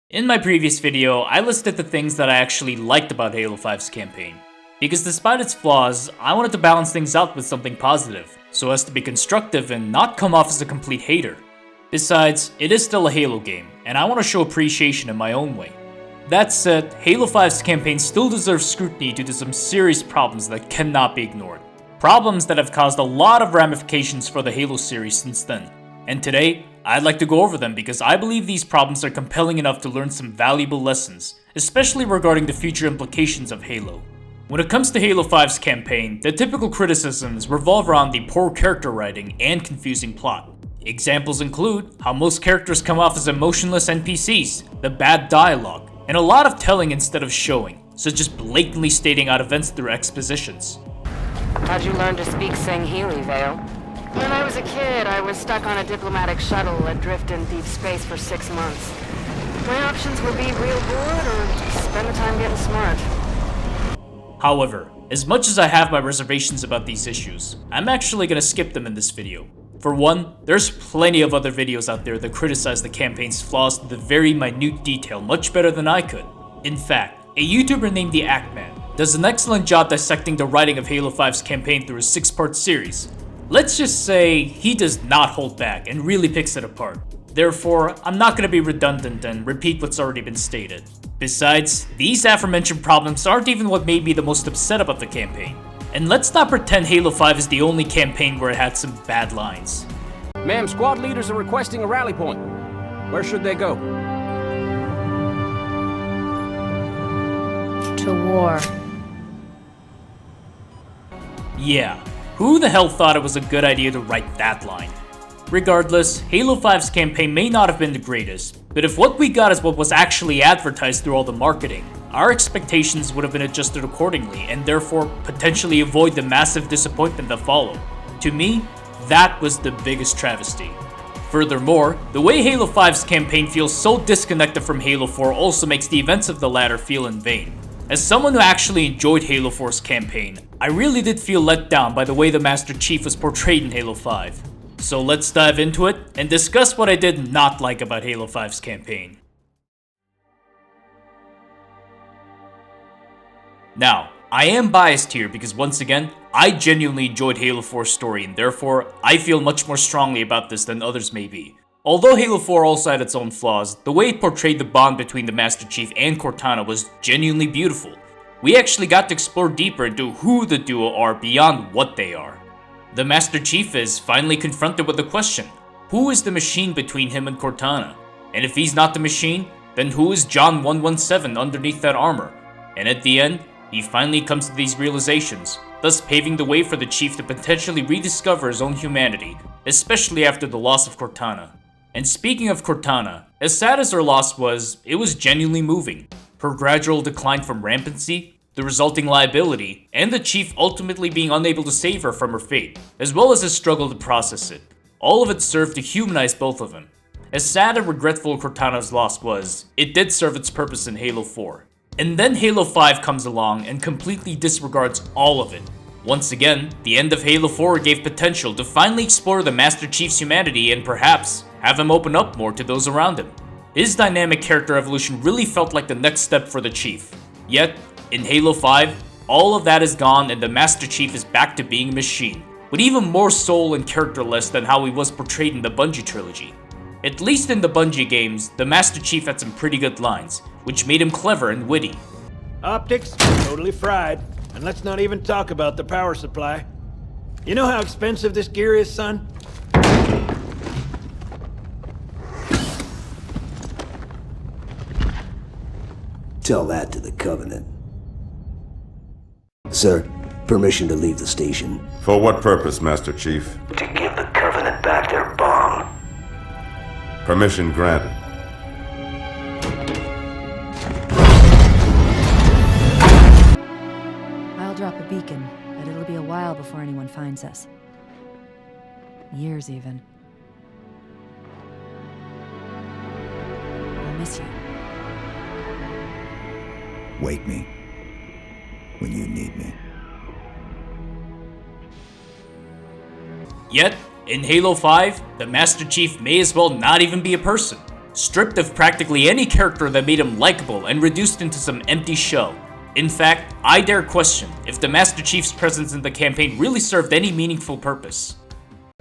In my previous video, I listed the things that I actually liked about Halo 5's campaign. Because despite its flaws, I wanted to balance things out with something positive, so as to be constructive and not come off as a complete hater. Besides, it is still a Halo game, and I want to show appreciation in my own way. That said, Halo 5's campaign still deserves scrutiny due to some serious problems that cannot be ignored. Problems that have caused a lot of ramifications for the Halo series since then. And today, I'd like to go over them because I believe these problems are compelling enough to learn some valuable lessons, especially regarding the future implications of Halo. When it comes to Halo 5's campaign, the typical criticisms revolve around the poor character writing and confusing plot. Examples include how most characters come off as emotionless NPCs, the bad dialogue, and a lot of telling instead of showing, such as blatantly stating out events through expositions. How'd you learn to speak Sangheili, Vale? When I was a kid, I was stuck on a diplomatic shuttle adrift in deep space for 6 months. My options were be real bored or just spend the time getting smart. However, as much as I have my reservations about these issues, I'm actually gonna skip them in this video. For one, there's plenty of other videos out there that criticize the campaign's flaws to the very minute detail much better than I could. In fact, a YouTuber named the Actman does an excellent job dissecting the writing of Halo 5's campaign through a 6-part series. Let's just say he does not hold back and really picks it apart. Therefore, I'm not going to be redundant and repeat what's already been stated. Besides, these aforementioned problems aren't even what made me the most upset about the campaign. And let's not pretend Halo 5 is the only campaign where it had some bad lines. Ma'am, squad leaders are requesting a rally point. Where should they go? To war. Yeah, who the hell thought it was a good idea to write that line? Regardless, Halo 5's campaign may not have been the greatest, but if what we got is what was actually advertised through all the marketing, our expectations would have been adjusted accordingly and therefore potentially avoid the massive disappointment that followed. To me, that was the biggest travesty. Furthermore, the way Halo 5's campaign feels so disconnected from Halo 4 also makes the events of the latter feel in vain. As someone who actually enjoyed Halo 4's campaign, I really did feel let down by the way the Master Chief was portrayed in Halo 5. So let's dive into it and discuss what I did not like about Halo 5's campaign. Now, I am biased here because once again, I genuinely enjoyed Halo 4's story and therefore, I feel much more strongly about this than others may be. Although Halo 4 also had its own flaws, the way it portrayed the bond between the Master Chief and Cortana was genuinely beautiful. We actually got to explore deeper into who the duo are beyond what they are. The Master Chief is finally confronted with the question, who is the machine between him and Cortana? And if he's not the machine, then who is John 117 underneath that armor? And at the end, he finally comes to these realizations, thus paving the way for the Chief to potentially rediscover his own humanity, especially after the loss of Cortana. And speaking of Cortana, as sad as her loss was, it was genuinely moving. Her gradual decline from rampancy, the resulting liability, and the Chief ultimately being unable to save her from her fate, as well as his struggle to process it. All of it served to humanize both of them. As sad and regretful Cortana's loss was, it did serve its purpose in Halo 4. And then Halo 5 comes along and completely disregards all of it. Once again, the end of Halo 4 gave potential to finally explore the Master Chief's humanity and perhaps have him open up more to those around him. His dynamic character evolution really felt like the next step for the Chief. Yet, in Halo 5, all of that is gone and the Master Chief is back to being a machine, with even more soul and characterless than how he was portrayed in the Bungie trilogy. At least in the Bungie games, the Master Chief had some pretty good lines, which made him clever and witty. Optics, totally fried. And let's not even talk about the power supply. You know how expensive this gear is, son? Tell that to the Covenant. Sir, permission to leave the station. For what purpose, Master Chief? To give the Covenant back their bomb. Permission granted. I'll drop a beacon, but it'll be a while before anyone finds us. Years, even. I'll miss you. Wake me when you need me. Yet, in Halo 5, the Master Chief may as well not even be a person. stripped of practically any character that made him likable and reduced into some empty shell. In fact, I dare question if the Master Chief's presence in the campaign really served any meaningful purpose.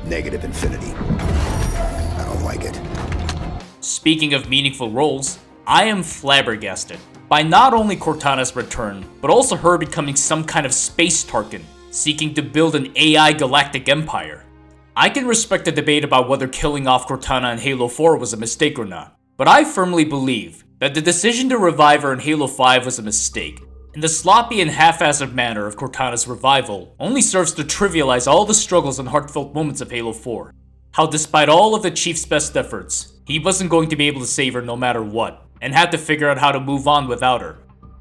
Negative infinity. I don't like it. Speaking of meaningful roles, I am flabbergasted by not only Cortana's return, but also her becoming some kind of space Tarkin, seeking to build an AI galactic empire. I can respect the debate about whether killing off Cortana in Halo 4 was a mistake or not, but I firmly believe that the decision to revive her in Halo 5 was a mistake, and the sloppy and half-assed manner of Cortana's revival only serves to trivialize all the struggles and heartfelt moments of Halo 4. How despite all of the Chief's best efforts, he wasn't going to be able to save her no matter what, and had to figure out how to move on without her.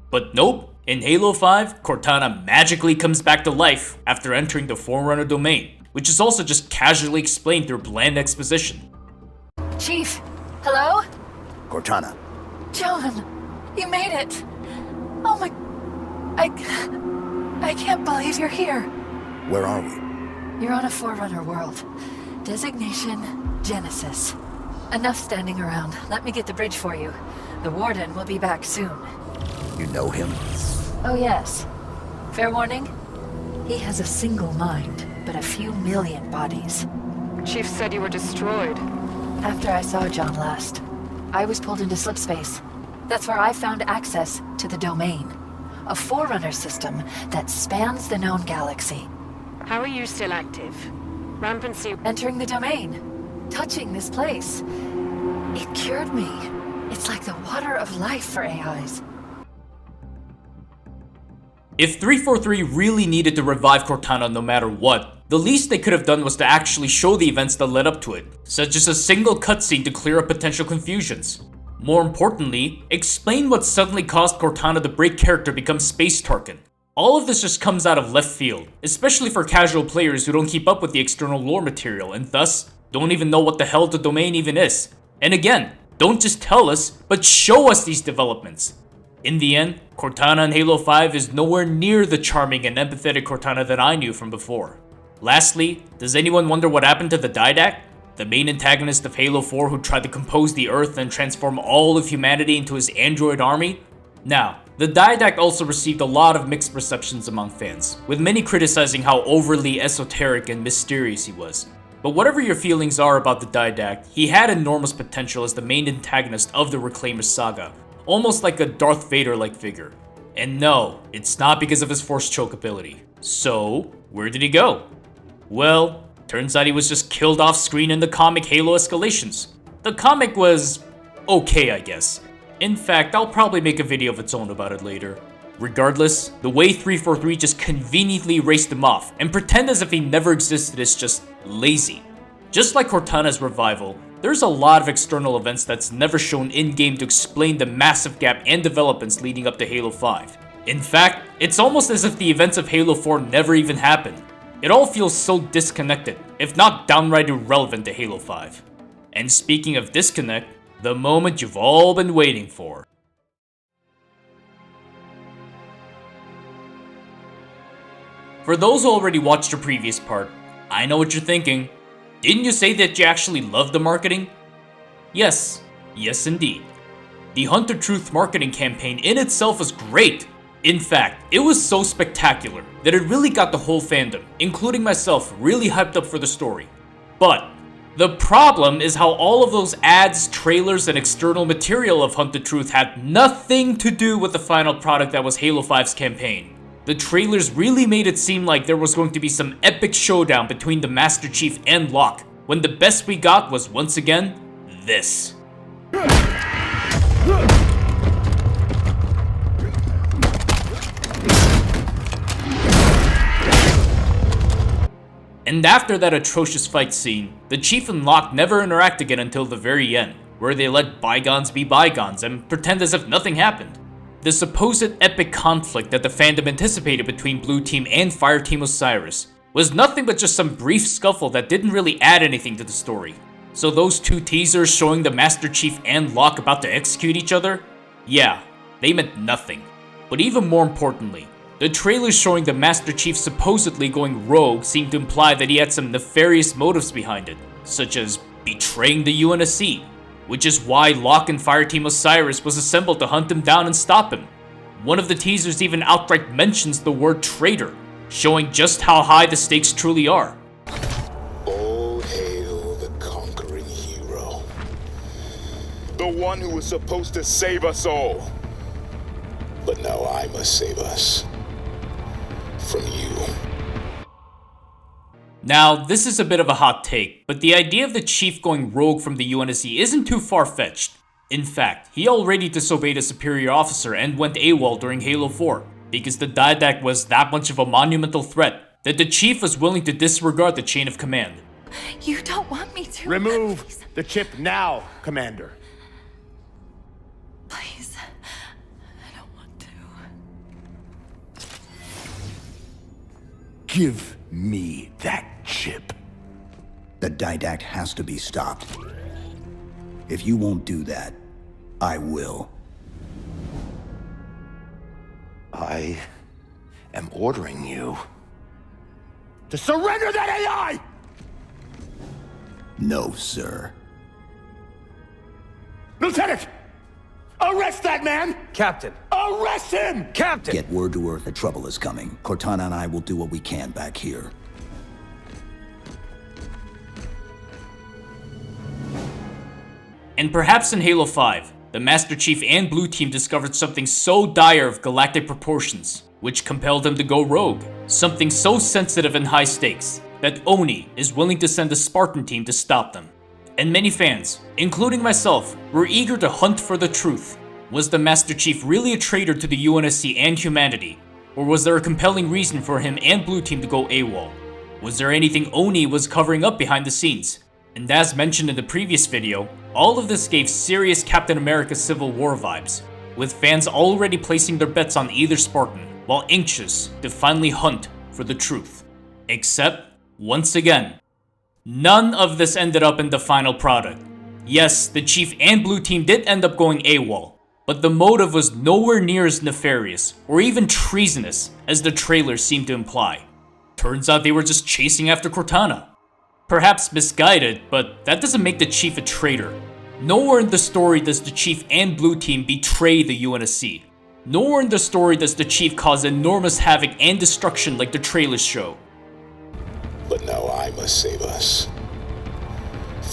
But nope, in Halo 5, Cortana magically comes back to life after entering the Forerunner domain, which is also just casually explained through bland exposition. Chief, hello? Cortana. John, you made it. Oh my... I can't believe you're here. Where are we? You're on a Forerunner world. Designation, Genesis. Enough standing around. Let me get the bridge for you. The Warden will be back soon. You know him? Oh yes. Fair warning? He has a single mind, but a few million bodies. Chief said you were destroyed. After I saw John last, I was pulled into slipspace. That's where I found access to the domain. A Forerunner system that spans the known galaxy. How are you still active? Rampancy... Entering the domain. Touching this place. It cured me. It's like the water of life for AIs. If 343 really needed to revive Cortana no matter what, the least they could have done was to actually show the events that led up to it, such as a single cutscene to clear up potential confusions. More importantly, explain what suddenly caused Cortana to break character become Space Tarkin. All of this just comes out of left field, especially for casual players who don't keep up with the external lore material and thus don't even know what the hell the domain even is. And again, don't just tell us, but show us these developments. In the end, Cortana in Halo 5 is nowhere near the charming and empathetic Cortana that I knew from before. Lastly, does anyone wonder what happened to the Didact? The main antagonist of Halo 4 who tried to compose the Earth and transform all of humanity into his android army? Now, the Didact also received a lot of mixed receptions among fans, with many criticizing how overly esoteric and mysterious he was. But whatever your feelings are about the Didact, he had enormous potential as the main antagonist of the Reclaimer saga, almost like a Darth Vader-like figure. And no, it's not because of his Force choke ability. So, where did he go? Well, turns out he was just killed off screen in the comic Halo Escalations. The comic was okay, I guess. In fact, I'll probably make a video of its own about it later. Regardless, the way 343 just conveniently erased him off and pretend as if he never existed is just lazy. Just like Cortana's revival, there's a lot of external events that's never shown in-game to explain the massive gap and developments leading up to Halo 5. In fact, it's almost as if the events of Halo 4 never even happened. It all feels so disconnected, if not downright irrelevant to Halo 5. And speaking of disconnect, the moment you've all been waiting for. For those who already watched the previous part, I know what you're thinking. Didn't you say that you actually loved the marketing? Yes, yes indeed. The Hunter Truth marketing campaign in itself was great. In fact, it was so spectacular that it really got the whole fandom, including myself, really hyped up for the story. But the problem is how all of those ads, trailers, and external material of Hunter Truth had nothing to do with the final product that was Halo 5's campaign. The trailers really made it seem like there was going to be some epic showdown between the Master Chief and Locke, when the best we got was once again, this. And after that atrocious fight scene, the Chief and Locke never interact again until the very end, where they let bygones be bygones and pretend as if nothing happened. The supposed epic conflict that the fandom anticipated between Blue Team and Fireteam Osiris was nothing but just some brief scuffle that didn't really add anything to the story. So those two teasers showing the Master Chief and Locke about to execute each other? Yeah, they meant nothing. But even more importantly, the trailers showing the Master Chief supposedly going rogue seemed to imply that he had some nefarious motives behind it, such as betraying the UNSC. which is why Locke and Fireteam Osiris was assembled to hunt him down and stop him. One of the teasers even outright mentions the word traitor, showing just how high the stakes truly are. All hail the conquering hero. The one who was supposed to save us all. But now I must save us. From you. Now, this is a bit of a hot take, but the idea of the Chief going rogue from the UNSC isn't too far-fetched. In fact, he already disobeyed a superior officer and went AWOL during Halo 4, because the Didact was that much of a monumental threat that the Chief was willing to disregard the chain of command. You don't want me to. Remove the chip now, Commander. Please. I don't want to. Give me that chip. The Didact has to be stopped. If you won't do that, I will. I am ordering you to surrender that AI! No, sir. Lieutenant! Arrest that man! Captain! Arrest him! Captain! Get word to Earth that trouble is coming. Cortana and I will do what we can back here. And perhaps in Halo 5, the Master Chief and Blue Team discovered something so dire of galactic proportions, which compelled them to go rogue. Something so sensitive and high stakes, that Oni is willing to send a Spartan team to stop them. And many fans, including myself, were eager to hunt for the truth. Was the Master Chief really a traitor to the UNSC and humanity? Or was there a compelling reason for him and Blue Team to go AWOL? Was there anything Oni was covering up behind the scenes? And as mentioned in the previous video, all of this gave serious Captain America Civil War vibes, with fans already placing their bets on either Spartan, while anxious to finally hunt for the truth. Except, once again, none of this ended up in the final product. Yes, the Chief and Blue Team did end up going AWOL, but the motive was nowhere near as nefarious or even treasonous as the trailer seemed to imply. Turns out they were just chasing after Cortana. Perhaps misguided, but that doesn't make the Chief a traitor. Nowhere in the story does the Chief and Blue Team betray the UNSC. Nowhere in the story does the Chief cause enormous havoc and destruction like the trailers show. But now I must save us.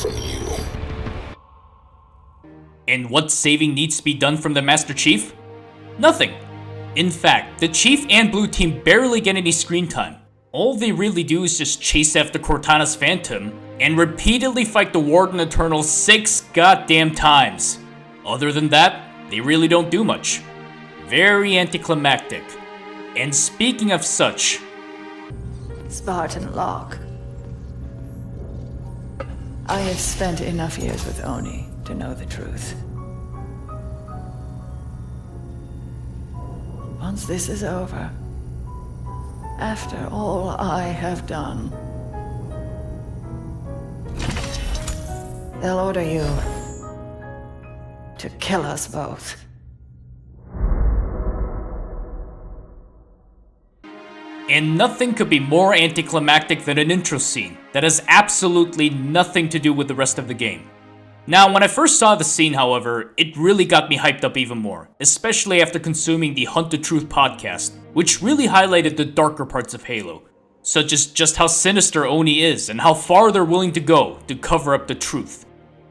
From you. And what saving needs to be done from the Master Chief? Nothing. In fact, the Chief and Blue Team barely get any screen time. All they really do is just chase after Cortana's Phantom and repeatedly fight the Warden Eternal 6 goddamn times. Other than that, they really don't do much. Very anticlimactic. And speaking of such, Spartan Locke. I have spent enough years with Oni to know the truth. Once this is over, after all I have done, they'll order you to kill us both. And nothing could be more anticlimactic than an intro scene that has absolutely nothing to do with the rest of the game. Now, when I first saw the scene, however, it really got me hyped up even more, especially after consuming the Hunt the Truth podcast, which really highlighted the darker parts of Halo, such as just how sinister Oni is and how far they're willing to go to cover up the truth.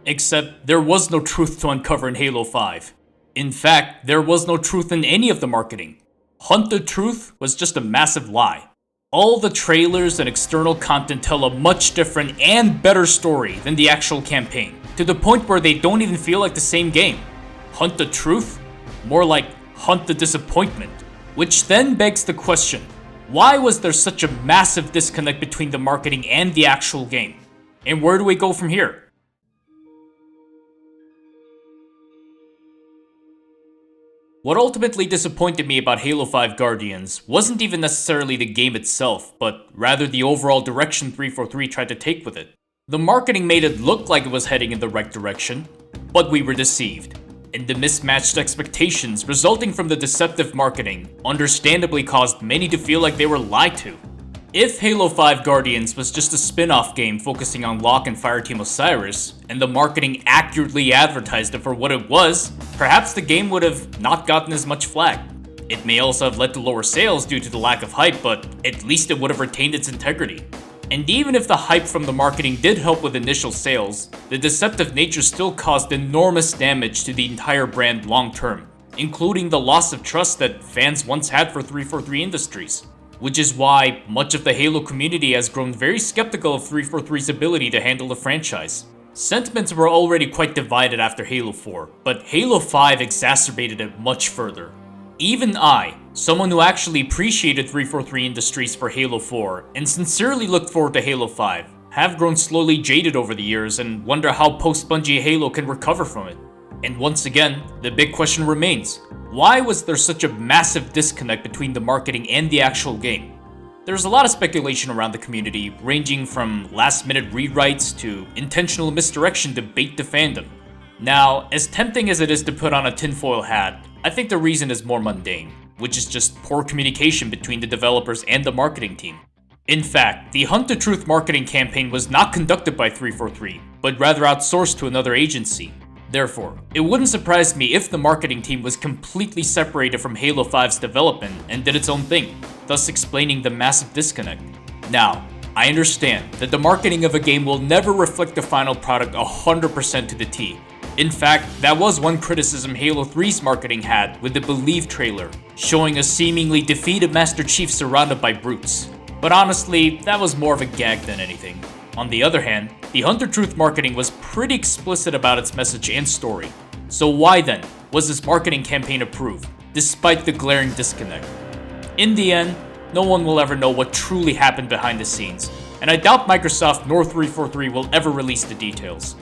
Except, there was no truth to uncover in Halo 5. In fact, there was no truth in any of the marketing. Hunt the Truth was just a massive lie. All the trailers and external content tell a much different and better story than the actual campaign, to the point where they don't even feel like the same game. Hunt the Truth? More like Hunt the Disappointment. Which then begs the question, why was there such a massive disconnect between the marketing and the actual game? And where do we go from here? What ultimately disappointed me about Halo 5 Guardians wasn't even necessarily the game itself, but rather the overall direction 343 tried to take with it. The marketing made it look like it was heading in the right direction, but we were deceived. And the mismatched expectations resulting from the deceptive marketing understandably caused many to feel like they were lied to. If Halo 5 Guardians was just a spin-off game focusing on Locke and Fireteam Osiris, and the marketing accurately advertised it for what it was, perhaps the game would have not gotten as much flack. It may also have led to lower sales due to the lack of hype, but at least it would have retained its integrity. And even if the hype from the marketing did help with initial sales, the deceptive nature still caused enormous damage to the entire brand long term, including the loss of trust that fans once had for 343 Industries. Which is why much of the Halo community has grown very skeptical of 343's ability to handle the franchise. Sentiments were already quite divided after Halo 4, but Halo 5 exacerbated it much further. Even I, someone who actually appreciated 343 Industries for Halo 4 and sincerely looked forward to Halo 5, have grown slowly jaded over the years and wonder how post-Bungie Halo can recover from it. And once again, the big question remains, why was there such a massive disconnect between the marketing and the actual game? There's a lot of speculation around the community, ranging from last-minute rewrites to intentional misdirection to bait the fandom. Now, as tempting as it is to put on a tinfoil hat, I think the reason is more mundane, which is just poor communication between the developers and the marketing team. In fact, the Hunt the Truth marketing campaign was not conducted by 343, but rather outsourced to another agency. Therefore, it wouldn't surprise me if the marketing team was completely separated from Halo 5's development and did its own thing, thus explaining the massive disconnect. Now, I understand that the marketing of a game will never reflect the final product 100% to the T. In fact, that was one criticism Halo 3's marketing had with the Believe trailer, showing a seemingly defeated Master Chief surrounded by brutes. But honestly, that was more of a gag than anything. On the other hand, the Hunt the Truth marketing was pretty explicit about its message and story. So why then was this marketing campaign approved, despite the glaring disconnect? In the end, no one will ever know what truly happened behind the scenes, and I doubt Microsoft nor 343 will ever release the details.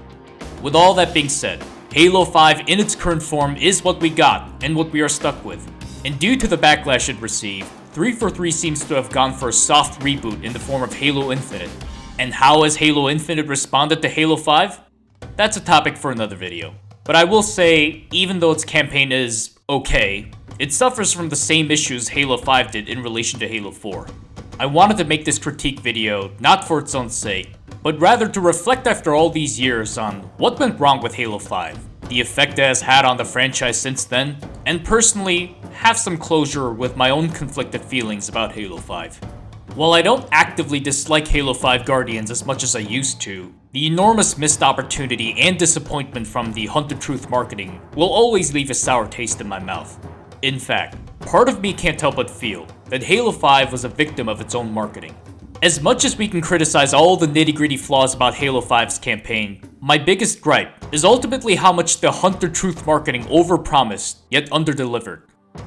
With all that being said, Halo 5 in its current form is what we got and what we are stuck with. And due to the backlash it received, 343 seems to have gone for a soft reboot in the form of Halo Infinite. And how has Halo Infinite responded to Halo 5? That's a topic for another video. But I will say, even though its campaign is okay, it suffers from the same issues Halo 5 did in relation to Halo 4. I wanted to make this critique video not for its own sake, but rather to reflect after all these years on what went wrong with Halo 5, the effect it has had on the franchise since then, and personally, have some closure with my own conflicted feelings about Halo 5. While I don't actively dislike Halo 5 Guardians as much as I used to, the enormous missed opportunity and disappointment from the Hunt the Truth marketing will always leave a sour taste in my mouth. In fact, part of me can't help but feel that Halo 5 was a victim of its own marketing. As much as we can criticize all the nitty-gritty flaws about Halo 5's campaign, my biggest gripe is ultimately how much the Hunt the Truth marketing overpromised yet underdelivered.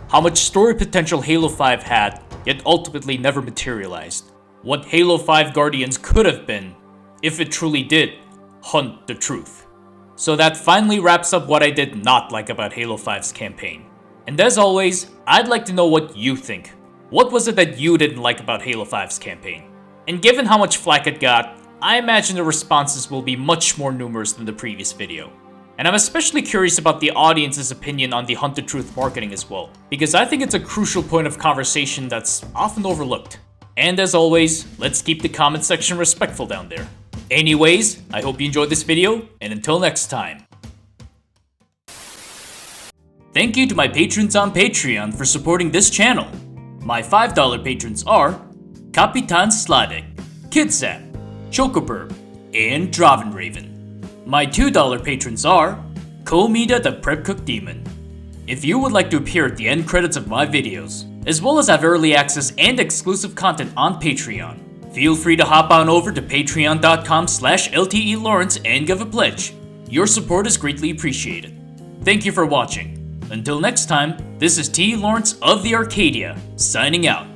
How much story potential Halo 5 had, yet ultimately never materialized. What Halo 5 Guardians could have been, if it truly did hunt the truth. So that finally wraps up what I did not like about Halo 5's campaign. And as always, I'd like to know what you think. What was it that you didn't like about Halo 5's campaign? And given how much flack it got, I imagine the responses will be much more numerous than the previous video. And I'm especially curious about the audience's opinion on the Hunt the Truth marketing as well, because I think it's a crucial point of conversation that's often overlooked. And as always, let's keep the comment section respectful down there. Anyways, I hope you enjoyed this video, and until next time. Thank you to my patrons on Patreon for supporting this channel. My $5 patrons are Kapitan Sladek, Kidsap, Chocoburb, and Dravenraven. My $2 patrons are Komida the Prep Cook Demon. If you would like to appear at the end credits of my videos, as well as have early access and exclusive content on Patreon, feel free to hop on over to patreon.com/LTELawrence and give a pledge. Your support is greatly appreciated. Thank you for watching. Until next time, this is T. Lawrence of the Arcadia, signing out.